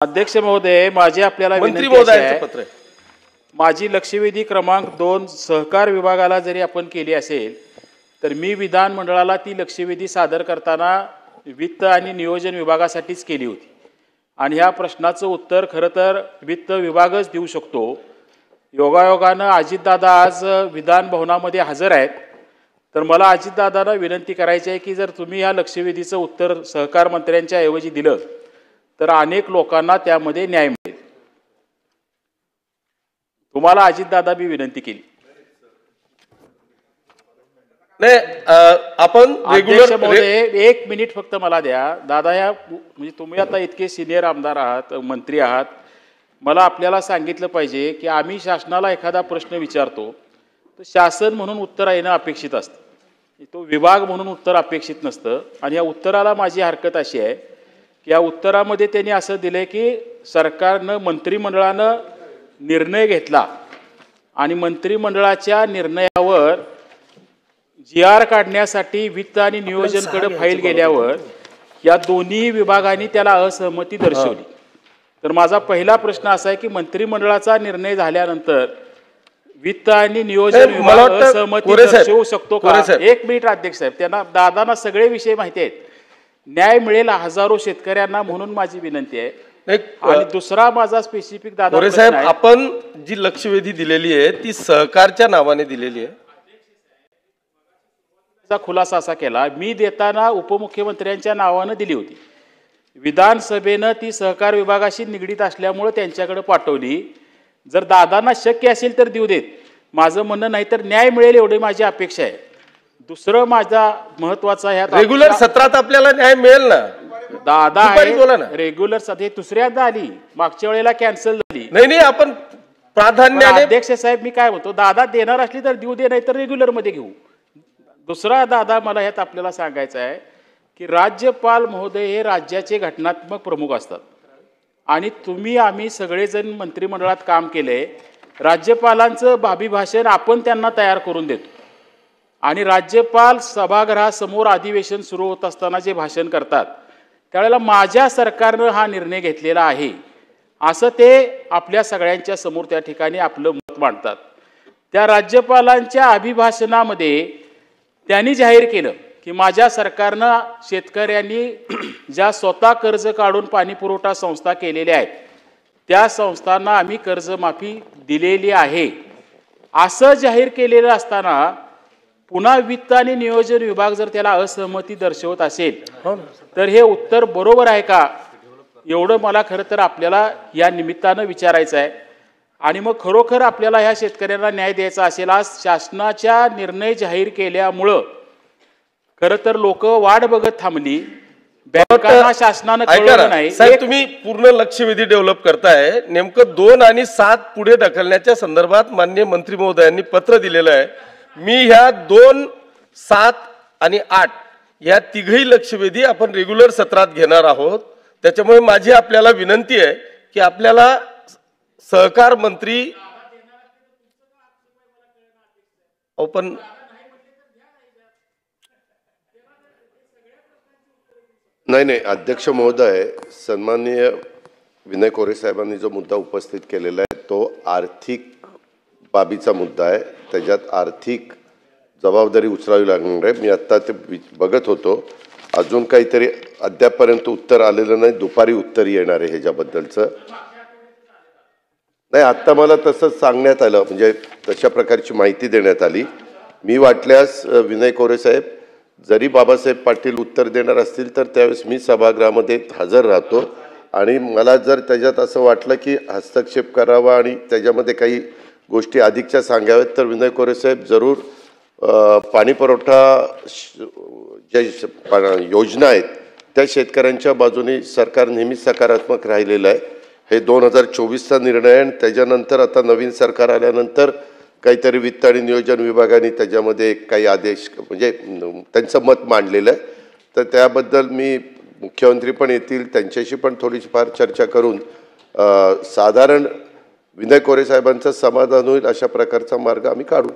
अध्यक्ष महोदय, माझी आपल्याला मंत्री विनंती अशी महोदयांचं आहे, पत्र आहे. माझी लक्षवेधी क्रमांक 2 सहकार विभागाला जरी आपण केली असेल तर मी विधानमंडळाला ती लक्षवेधी सादर करताना वित्त आणि नियोजन विभागासाठीच केली होती आणि ह्या प्रश्नाचं उत्तर खरं तर वित्त विभागच देऊ शकतो। योगायोगानं अजितदादा आज विधान भवनामध्ये हजर आहेत, तर मला अजितदादांना विनंती करायची आहे की जर तुम्ही ह्या लक्षवेधीचं उत्तर सहकार मंत्र्यांच्या ऐवजी दिलं तर अनेक लोकांना त्यामध्ये न्याय मिळेल। तुम्हाला अजितदादा मी विनंती केली। नाही, आपण रेग्युलर महोदय एक मिनिट फक्त मला द्या दादा। या म्हणजे तुम्ही आता इतके सिनियर आमदार आहात, मंत्री आहात, मला आपल्याला सांगितलं पाहिजे की आम्ही शासनाला एखादा प्रश्न विचारतो तर शासन म्हणून उत्तर येणं अपेक्षित असतं, तो विभाग म्हणून उत्तर अपेक्षित नसतं। आणि या उत्तराला माझी हरकत अशी आहे की या उत्तरामध्ये त्यांनी असं दिले की सरकारनं मंत्रिमंडळानं निर्णय घेतला आणि मंत्रिमंडळाच्या निर्णयावर GR काढण्यासाठी वित्त आणि नियोजनकडे फाईल गेल्यावर या दोन्ही विभागांनी त्याला असहमती दर्शवली। तर माझा पहिला प्रश्न असा आहे की मंत्रिमंडळाचा निर्णय झाल्यानंतर वित्त आणि नियोजन विभाग असहमती दर्शवू शकतो का? एक मिनिट अध्यक्ष साहेब, त्यांना दादांना सगळे विषय माहिती आहेत, न्याय मिळेल हजारो शेतकऱ्यांना म्हणून माझी विनंती आहे। आणि दुसरा माझा स्पेसिफिक दादा साहेब, आपण जी लक्षवेधी दिलेली आहे ती सहकारच्या नावाने दिलेली आहे। खुलासा असा केला, मी देताना उपमुख्यमंत्र्यांच्या नावाने दिली होती, विधानसभेनं ती सहकार विभागाशी निगडीत असल्यामुळे त्यांच्याकडे पाठवली। जर दादांना शक्य असेल तर देऊ देत, माझं म्हणणं नाही तर न्याय मिळेल एवढी माझी अपेक्षा आहे। दुसरं माझा महत्वाचा ह्यात रेग्युलर सत्रात आपल्याला न्याय मिळेल ना दादा आहे। रेग्युलर सत्र दुसऱ्यांदा आली, मागच्या वेळेला कॅन्सल झाली। नाही आपण प्राधान्याने अध्यक्ष साहेब मी काय म्हणतो, दादा देणार असली तर देऊ दे, नाही तर रेग्युलर मध्ये घेऊ। दुसरा दादा मला ह्यात आपल्याला सांगायचं आहे की राज्यपाल महोदय हे राज्याचे घटनात्मक प्रमुख असतात आणि तुम्ही आम्ही सगळेजण मंत्रिमंडळात काम केले, राज्यपालांचं अभिभाषण आपण त्यांना तयार करून देतो आणि राज्यपाल सभागृहासमोर अधिवेशन सुरू होत असताना जे भाषण करतात त्यावेळेला माझ्या सरकारनं हा निर्णय घेतलेला आहे असं ते आपल्या सगळ्यांच्या समोर त्या ठिकाणी आपलं मत मांडतात। त्या राज्यपालांच्या अभिभाषणामध्ये त्यांनी जाहीर केलं की माझ्या सरकारनं शेतकऱ्यांनी ज्या स्वतः कर्ज काढून पाणी पुरवठा संस्था केलेल्या आहेत त्या संस्थांना आम्ही कर्जमाफी दिलेली आहे असं जाहीर केलेलं असताना पुन्हा वित्त आणि नियोजन विभाग जर त्याला असहमती दर्शवत असेल तर हे उत्तर बरोबर आहे का, एवढं मला खरं तर आपल्याला या निमित्तानं विचारायचं आहे। आणि मग खरोखर आपल्याला ह्या शेतकऱ्यांना न्याय द्यायचा असेल, आज शासनाच्या निर्णय जाहीर केल्यामुळं खरं तर लोक वाट बघत थांबली, बँकांना शासनानं कळवलं नाही। साहेब, तुम्ही पूर्ण लक्षवेधी डेव्हलप करताय, नेमकं 2 आणि 7 पुढे ढकलण्याच्या संदर्भात माननीय मंत्री महोदयांनी पत्र दिलेलं आहे। मी ह्या 2, 7 आणि 8 या तिघही लक्षवेधी आपण रेग्युलर सत्रात घेणार आहोत। त्याच्यामुळे माझी आपल्याला विनंती आहे की आपल्याला सहकार मंत्री ओपन नाही अध्यक्ष महोदय, सन्माननीय विनय कोरे साहेबांनी जो मुद्दा उपस्थित केलेला आहे तो आर्थिक बाबीचा मुद्दा आहे, त्याच्यात आर्थिक जबाबदारी उचलावी लागणार आहे। मी आत्ता ते बघत होतो, अजून काहीतरी अद्यापपर्यंत उत्तर आलेलं नाही, दुपारी उत्तर येणार आहे ह्याच्याबद्दलचं। नाही, आत्ता मला तसंच सांगण्यात आलं, म्हणजे तशा प्रकारची माहिती देण्यात आली। मी वाटल्यास विनय कोरे साहेब जरी बाबासाहेब पाटील उत्तर देणार असतील तर त्यावेळेस मी सभागृहामध्ये हजर राहतो आणि मला जर त्याच्यात असं वाटलं की हस्तक्षेप करावा आणि त्याच्यामध्ये काही गोष्टी अधिकच्या सांगाव्यात तर विनय कोरे साहेब जरूर पाणी पुरवठा ज्या योजना आहेत त्या शेतकऱ्यांच्या बाजूने सरकार नेहमीच सकारात्मक राहिलेलं आहे। हे 2024चा निर्णय आहे आणि त्याच्यानंतर आता नवीन सरकार आल्यानंतर काहीतरी वित्त आणि नियोजन विभागाने त्याच्यामध्ये काही आदेश म्हणजे त्यांचं मत मांडलेलं आहे, तर त्याबद्दल मी मुख्यमंत्री पण येतील, त्यांच्याशी पण थोडीशी फार चर्चा करून साधारण विनय कोरे साहेबांचं समाधान होईल अशा प्रकारचा मार्ग आम्ही काढू।